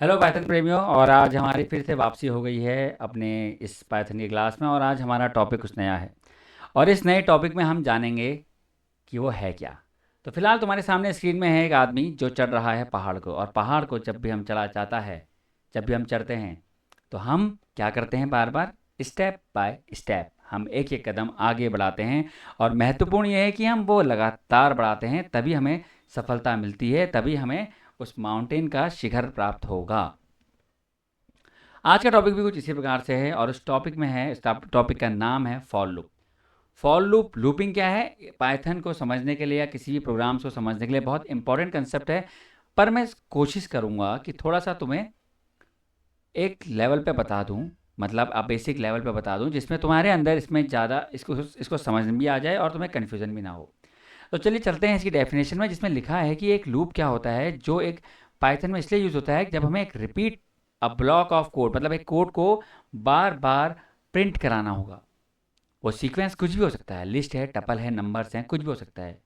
Hello Python प्रेमियों। और आज हमारी फिर से वापसी हो गई है अपने इस पाइथन की क्लास में। और आज हमारा टॉपिक कुछ नया है और इस नए टॉपिक में हम जानेंगे कि वो है क्या। तो फिलहाल तुम्हारे सामने स्क्रीन में है एक आदमी जो चढ़ रहा है पहाड़ को। और पहाड़ को जब भी हम चढ़ा चाहता है, जब भी हम चढ़ते हैं, तो हम क्या करते हैं, बार बार स्टेप बाय स्टेप हम एक एक कदम आगे बढ़ाते हैं। और महत्वपूर्ण ये है कि हम वो लगातार बढ़ाते हैं, तभी हमें सफलता मिलती है, तभी हमें उस माउंटेन का शिखर प्राप्त होगा। आज का टॉपिक भी कुछ इसी प्रकार से है और उस टॉपिक में है, इस टॉपिक का नाम है for loop. For loop, looping क्या है, पाइथन को समझने के लिए या किसी भी प्रोग्राम्स को समझने के लिए बहुत इंपॉर्टेंट कंसेप्ट है। पर मैं कोशिश करूंगा कि थोड़ा सा तुम्हें एक लेवल पे बता दूं, मतलब आप बेसिक लेवल पे बता दूं, जिसमें तुम्हारे अंदर इसमें ज़्यादा इसको इसको समझ में भी आ जाए और तुम्हें कन्फ्यूज़न भी ना हो। तो चलिए चलते हैं इसकी डेफिनेशन में, जिसमें लिखा है कि एक लूप क्या होता है, जो एक पाइथन में इसलिए यूज़ होता है कि जब हमें एक repeat a block of code, मतलब एक कोड को बार बार प्रिंट कराना होगा। वो सीक्वेंस कुछ भी हो सकता है, लिस्ट है, टपल है, नंबर्स हैं, कुछ भी हो सकता है।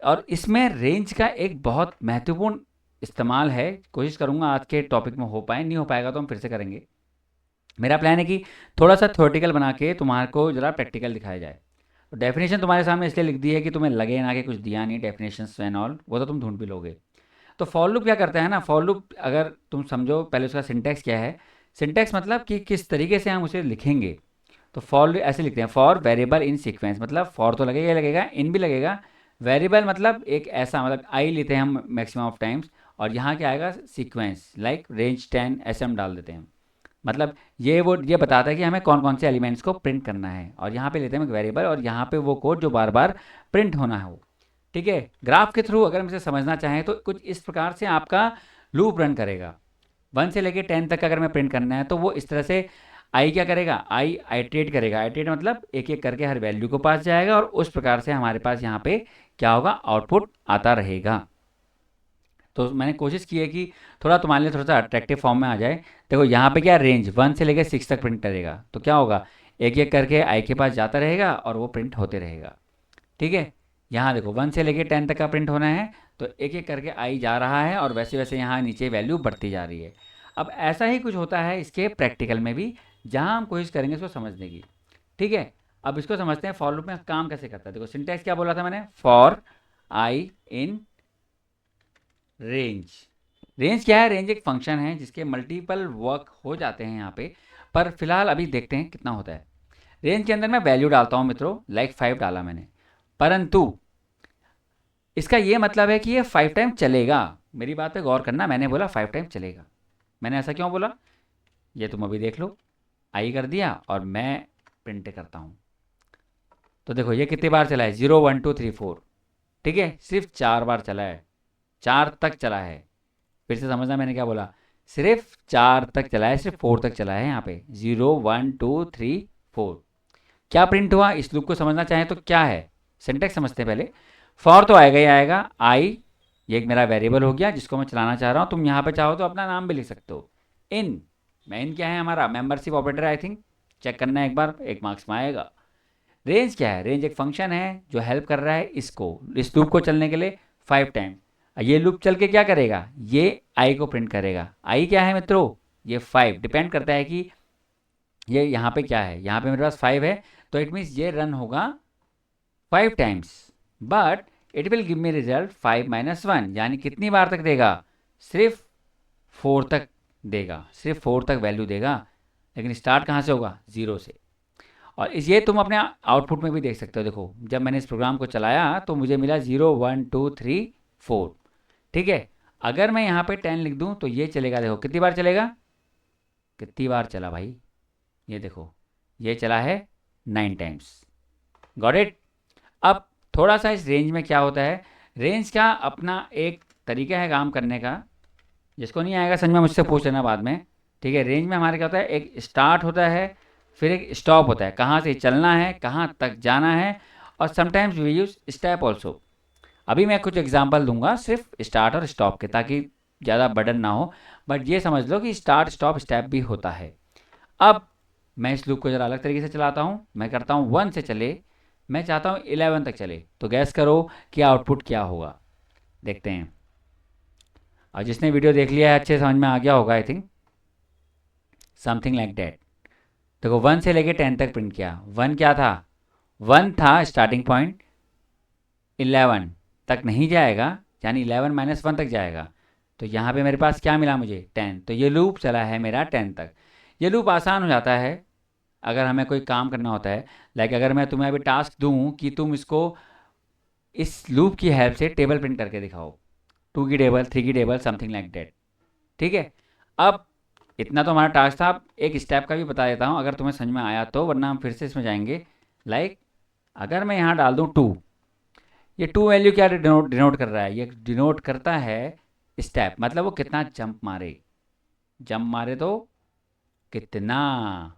और इसमें रेंज का एक बहुत महत्वपूर्ण इस्तेमाल है। कोशिश करूंगा आज के टॉपिक में हो पाए, नहीं हो पाएगा तो हम फिर से करेंगे। मेरा प्लान है कि थोड़ा सा थ्योरेटिकल बना के तुम्हारे को जरा प्रैक्टिकल दिखाया जाए। तो डेफिनेशन तुम्हारे सामने इसलिए लिख दी है कि तुम्हें लगे ना कि कुछ दिया नहीं डेफिनेशन एंड ऑल, वो तो तुम ढूंढ भी लोगे। तो फॉर लूप क्या करता है ना, फॉर लूप अगर तुम समझो पहले उसका सिंटैक्स क्या है। सिंटैक्स मतलब कि किस तरीके से हम उसे लिखेंगे। तो फॉर ऐसे लिखते हैं, फॉर वेरिएबल इन सीक्वेंस, मतलब फॉर तो लगेगा ही लगेगा, इन भी लगेगा। वेरिएबल मतलब एक ऐसा, मतलब आई लेते हैं हम मैक्सिमम ऑफ टाइम्स, और यहाँ क्या आएगा, सीक्वेंस, लाइक रेंज 10 ऐसे हम डाल देते हैं। मतलब ये बताता है कि हमें कौन कौन से एलिमेंट्स को प्रिंट करना है। और यहाँ पे लेते हैं एक वेरिएबल, और यहाँ पे वो कोड जो बार बार प्रिंट होना है वो। ठीक है, ग्राफ के थ्रू अगर हम इसे समझना चाहें तो कुछ इस प्रकार से आपका लूप रन करेगा। 1 से लेके 10 तक अगर मैं प्रिंट करना है तो वो इस तरह से आई क्या करेगा, आई आइट्रेट करेगा। आइट्रेट मतलब एक एक करके हर वैल्यू को पास जाएगा, और उस प्रकार से हमारे पास यहाँ पे क्या होगा, आउटपुट आता रहेगा। तो मैंने कोशिश की है कि थोड़ा तुम्हारे लिए थोड़ा सा अट्रैक्टिव फॉर्म में आ जाए। देखो यहाँ पे क्या, रेंज 1 से लेकर 6 तक प्रिंट करेगा, तो क्या होगा, एक एक करके आई के पास जाता रहेगा और वो प्रिंट होते रहेगा। ठीक है, यहाँ देखो 1 से लेकर 10 तक का प्रिंट होना है, तो एक एक करके आई जा रहा है और वैसे वैसे यहाँ नीचे वैल्यू बढ़ती जा रही है। अब ऐसा ही कुछ होता है इसके प्रैक्टिकल में भी, जहाँ हम कोशिश करेंगे इसको समझने की। ठीक है, अब इसको समझते हैं फॉर लूप में काम कैसे करता है। देखो सिंटैक्स क्या बोला था मैंने, for I in range. Range क्या है, रेंज एक फंक्शन है जिसके मल्टीपल वर्क हो जाते हैं यहाँ पे। पर फिलहाल अभी देखते हैं कितना होता है। रेंज के अंदर मैं वैल्यू डालता हूँ मित्रों, लाइक 5 डाला मैंने, परंतु इसका ये मतलब है कि ये 5 टाइम चलेगा। मेरी बात पे गौर करना, मैंने बोला 5 टाइम चलेगा। मैंने ऐसा क्यों बोला, ये तुम अभी देख लो। आई कर दिया और मैं प्रिंट करता हूँ। तो देखो ये कितनी बार चला है, 0 1 2 3 4। ठीक है, सिर्फ 4 बार चला है, 4 तक चला है। फिर से समझना मैंने क्या बोला, सिर्फ 4 तक चला है, सिर्फ 4 तक चला है। यहाँ पे 0 1 2 3 4 क्या प्रिंट हुआ, इस लूप को समझना चाहें तो क्या है, सिंटेक्स समझते हैं पहले। फॉर तो आएगा ही आएगा, आई ये एक मेरा वेरिएबल हो गया जिसको मैं चलाना चाह रहा हूँ। तुम यहाँ पे चाहो तो अपना नाम भी लिख सकते हो। इन, मैं इन क्या है, हमारा membership operator, I think check करना है एक बार, 1 मार्क्स में आएगा। रेंज क्या है, रेंज एक फंक्शन है जो हेल्प कर रहा है इसको, इस लूप को चलने के लिए 5 टाइम। ये लूप चल के क्या करेगा, ये आई को प्रिंट करेगा। आई क्या है मित्रों, ये 5, डिपेंड करता है कि ये यहाँ पे क्या है, यहाँ पे मेरे पास 5 है, तो इट मीन्स ये रन होगा 5 times. But it will give me result 5 - 1, यानी कितनी बार तक देगा, सिर्फ 4 तक देगा, सिर्फ 4 तक वैल्यू देगा। लेकिन स्टार्ट कहाँ से होगा, 0 से। और इस ये तुम अपने आउटपुट में भी देख सकते हो। देखो जब मैंने इस प्रोग्राम को चलाया तो मुझे मिला 0 1 2 3 4। ठीक है, अगर मैं यहाँ पे 10 लिख दूँ तो ये चलेगा, देखो कितनी बार चलेगा, कितनी बार चला भाई, ये देखो ये चला है 9 टाइम्स। Got it. अब थोड़ा सा इस रेंज में क्या होता है, रेंज का अपना एक तरीका है काम करने का। जिसको नहीं आएगा समझ में मुझसे पूछ लेना बाद में। ठीक है, रेंज में हमारे क्या होता है, एक स्टार्ट होता है, फिर एक स्टॉप होता है, कहाँ से चलना है, कहाँ तक जाना है। और sometimes we use step also. अभी मैं कुछ एग्जांपल दूंगा सिर्फ स्टार्ट और स्टॉप के, ताकि ज़्यादा बर्डन ना हो। बट ये समझ लो कि स्टार्ट स्टॉप स्टेप भी होता है। अब मैं इस लूप को ज़रा अलग तरीके से चलाता हूँ, मैं करता हूँ 1 से चले, मैं चाहता हूँ 11 तक चले। तो गैस करो कि आउटपुट क्या होगा, देखते हैं। और जिसने वीडियो देख लिया है अच्छे समझ में आ गया होगा I think, something like that. देखो 1 से लेके 10 तक प्रिंट किया। 1 क्या था? 1 था स्टार्टिंग पॉइंट, 11 तक नहीं जाएगा, यानी 11 माइनस 1 तक जाएगा। तो यहाँ पे मेरे पास क्या मिला मुझे? 10। तो ये लूप चला है मेरा 10 तक। ये लूप आसान हो जाता है अगर हमें कोई काम करना होता है। लाइक अगर मैं तुम्हें अभी टास्क दूँ कि तुम इसको इस लूप की हेल्प से टेबल प्रिंट करके दिखाओ, 2 की टेबल, 3 की टेबल, समथिंग लाइक दैट। ठीक है, अब इतना तो हमारा टास्क था। अब एक स्टेप का भी बता देता हूँ अगर तुम्हें समझ में आया तो, वरना हम फिर से इसमें जाएंगे। लाइक अगर मैं यहाँ डाल दूँ 2, ये 2 वैल्यू क्या डिनोट कर रहा है? ये डिनोट करता है स्टेप, मतलब वो कितना जंप मारे। जंप मारे तो कितना,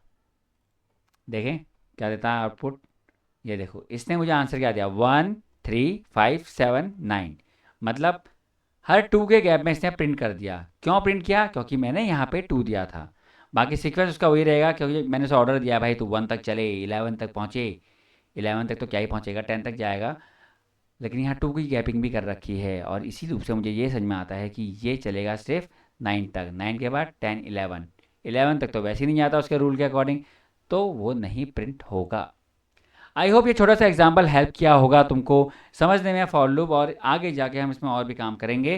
देखें क्या देता है आउटपुट। ये देखो इसने मुझे आंसर क्या दिया, 1 3 5 7 9। मतलब हर 2 के गैप में इसने प्रिंट कर दिया। क्यों प्रिंट किया? क्योंकि मैंने यहाँ पे 2 दिया था। बाकी सीक्वेंस उसका वही रहेगा, क्योंकि मैंने उसे ऑर्डर दिया भाई तू 1 तक चले, 11 तक पहुँचे। 11 तक तो क्या ही पहुँचेगा, 10 तक जाएगा। लेकिन यहाँ 2 की गैपिंग भी कर रखी है, और इसी रूप से मुझे ये समझ में आता है कि ये चलेगा सिर्फ 9 तक। 9 के बाद 10 11, 11 तक तो वैसे ही नहीं आता उसके रूल के अकॉर्डिंग, तो वो नहीं प्रिंट होगा। आई होप ये छोटा सा एग्जाम्पल हेल्प किया होगा तुमको समझने में फॉर लूप, और आगे जाके हम इसमें और भी काम करेंगे।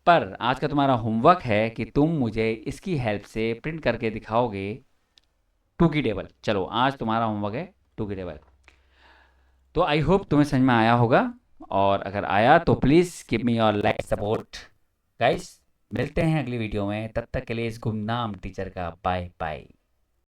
पर आज का तुम्हारा होमवर्क है कि तुम मुझे इसकी हेल्प से प्रिंट करके दिखाओगे 2 की टेबल। चलो आज तुम्हारा होमवर्क है 2 की टेबल। तो आई होप तुम्हें समझ में आया होगा, और अगर आया तो please give me your like support guys. मिलते हैं अगली वीडियो में, तब तक के लिए इस गुमनाम टीचर का बाय बाय।